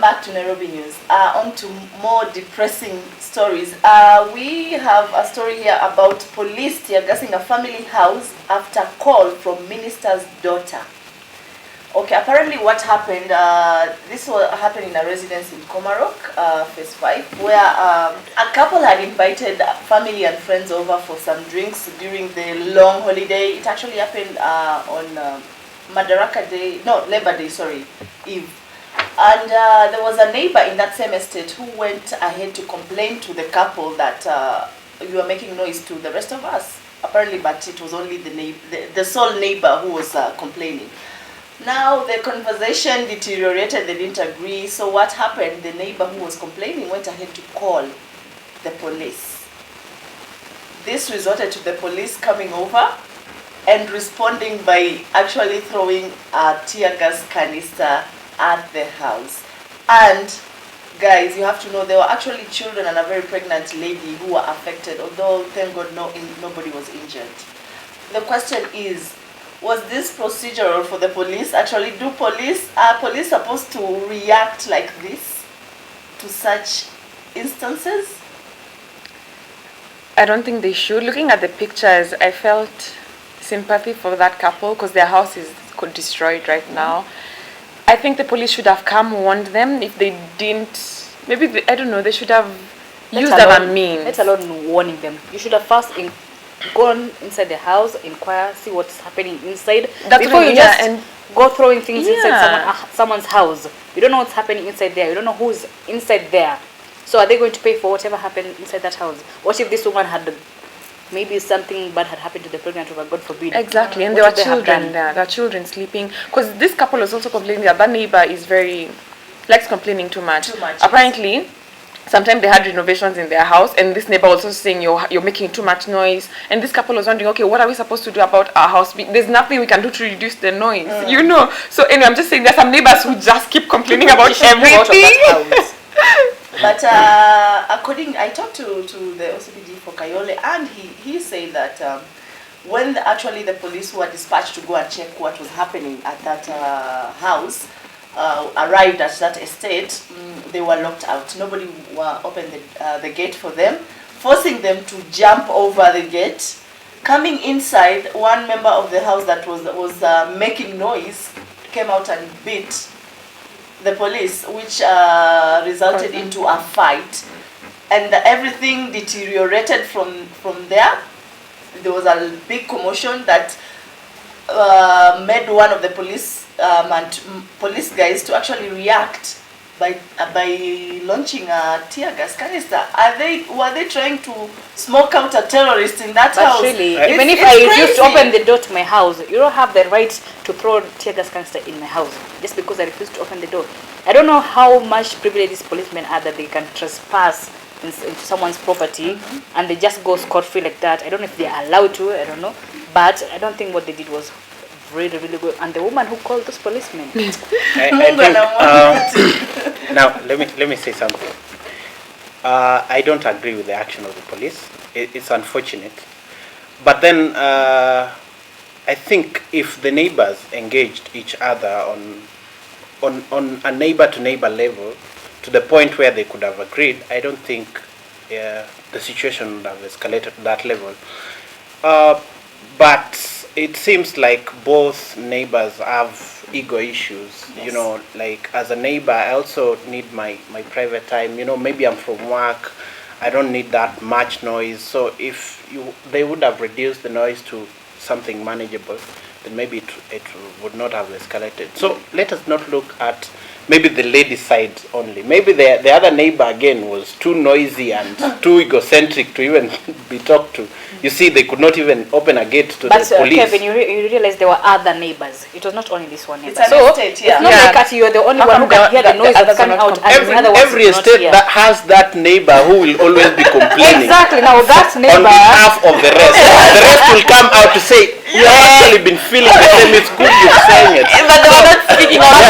back to Nairobi News. On to more depressing stories. We have a story here about police tear-gassing a family house after call from minister's daughter. Okay, apparently what happened, this happened in a residence in Komarok, phase 5, where a couple had invited family and friends over for some drinks during the long holiday. It actually happened on Madaraka Day, no, Labor Day, sorry, Eve. And there was a neighbor in that same estate who went ahead to complain to the couple that you are making noise to the rest of us. Apparently, but it was only the sole neighbor who was complaining. Now the conversation deteriorated, they didn't agree. So what happened, the neighbor who was complaining went ahead to call the police. This resulted to the police coming over and responding by actually throwing a tear gas canister at the house. And guys, you have to know there were actually children and a very pregnant lady who were affected, although thank God nobody was injured. The question is, was this procedural for the police? Actually, are police supposed to react like this to such instances? I don't think they should. Looking at the pictures, I felt sympathy for that couple because their house is destroyed right now. I think the police should have come warned them. If they didn't, maybe I don't know, they should have used that means. Let alone warning them. You should have first gone inside the house, inquire, see what's happening inside. That's before you just and go throwing things inside someone's house. You don't know what's happening inside there. You don't know who's inside there. So are they going to pay for whatever happened inside that house? What if this woman had maybe something bad had happened to the pregnant woman, God forbid. Exactly, and there were children there. There are children sleeping. Because this couple was also complaining that neighbor is likes complaining too much. Apparently, sometimes they had renovations in their house, and this neighbor was also saying you're making too much noise. And this couple was wondering, okay, what are we supposed to do about our house? There's nothing we can do to reduce the noise, you know. So anyway, I'm just saying there's some neighbors who just keep complaining about everything. But I talked to the OCPD for Kayole, and he said that when actually the police who were dispatched to go and check what was happening at that house arrived at that estate, they were locked out. Nobody opened the gate for them, forcing them to jump over the gate. Coming inside, one member of the house that was making noise came out and beat the police, which resulted into a fight, and everything deteriorated from there. There was a big commotion that made one of the police guys to actually react by launching a tear gas canister. Were they trying to smoke out a terrorist in that house? Really, even if I refuse to open the door to my house, you don't have the right to throw tear gas canister in my house just because I refuse to open the door. I don't know how much privilege these policemen are that they can trespass into someone's property and they just go scot-free like that. I don't know if they are allowed to, I don't know, but I don't think what they did was really, really good. And the woman who called those policemen. Now, let me say something. I don't agree with the action of the police. It's unfortunate. But then I think if the neighbors engaged each other on a neighbor-to-neighbor level, to the point where they could have agreed, I don't think the situation would have escalated to that level. But it seems like both neighbors have ego issues. Yes. You know, like as a neighbor, I also need my private time. You know, maybe I'm from work, I don't need that much noise. So if they would have reduced the noise to something manageable, then maybe it would not have escalated. So let us not look at maybe the lady side only. Maybe the other neighbor again was too noisy and too egocentric to even be talked to. You see, they could not even open a gate to the police. But Kevin, you realize there were other neighbors. It was not only this one neighbor. It's an estate, yeah. It's not like you're the only one who can hear the noise that's coming out. Every estate that has that neighbor who will always be complaining. Exactly. Now that neighbor, on behalf of the rest, the rest will come out to say, "You have actually been feeling the same. It's good you're saying it." But they were not speaking out.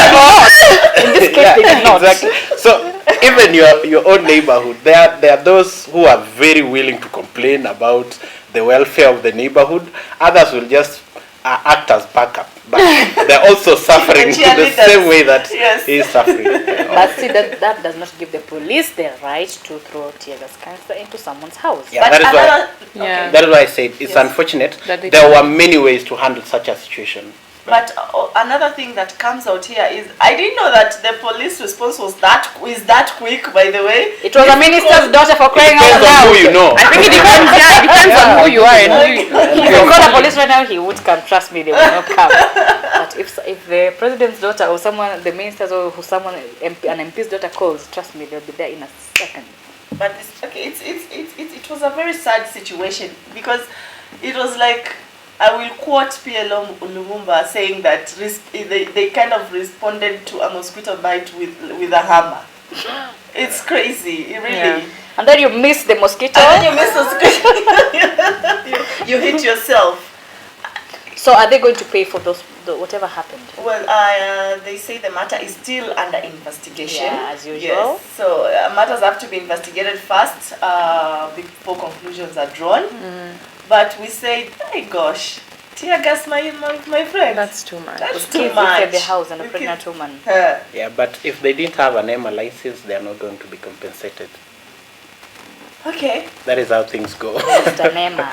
In this case, they did not. Exactly. So even your own neighborhood, there are those who are very willing to complain about the welfare of the neighborhood. Others will just act as backup, but they're also suffering the same way that he's suffering. But see, that does not give the police the right to throw tear gas canister into someone's house. Yeah, that is why I said it's unfortunate. There were many ways to handle such a situation. But another thing that comes out here is I didn't know that the police response was that quick. By the way, it was a minister's daughter, for crying out loud. Who you know. I think it depends. Yeah, it depends on who you are and who you. If you call the police right now, he would come. Trust me, they will not come. But if the president's daughter or someone, the minister's or who someone, an MP's daughter calls, trust me, they'll be there in a second. But it was a very sad situation because it was like, I will quote PLO Lumumba saying that they kind of responded to a mosquito bite with a hammer. It's crazy, really. Yeah. And then you miss the mosquito. And then you miss the mosquito. you hit yourself. So are they going to pay for whatever happened? Well, they say the matter is still under investigation. Yeah, as usual. Yes. So matters have to be investigated first before conclusions are drawn. But we say, my gosh, tear gas, my friend. That's too much. That's too much. Inside the house and a pregnant woman. Yeah, but if they didn't have an EMA license, they are not going to be compensated. Okay. That is how things go. Mr. Nema.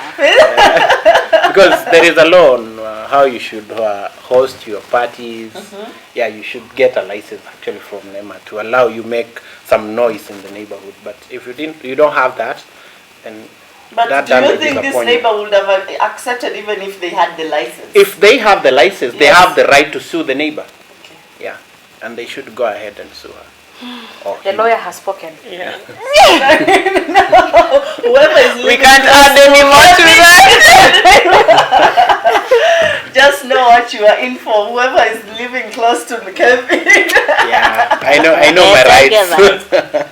Because there is a law on how you should host your parties. Yeah, you should get a license actually from NEMA to allow you make some noise in the neighborhood. But if you don't have that, then but do you think this neighbor would have accepted even if they had the license? If they have the license, they have the right to sue the neighbor. Okay. Yeah, and they should go ahead and sue her. The lawyer has spoken. Yeah. No, whoever is we can't add any more to that. Just know what you are in for. Whoever is living close to Kevin. Yeah, I know my rights.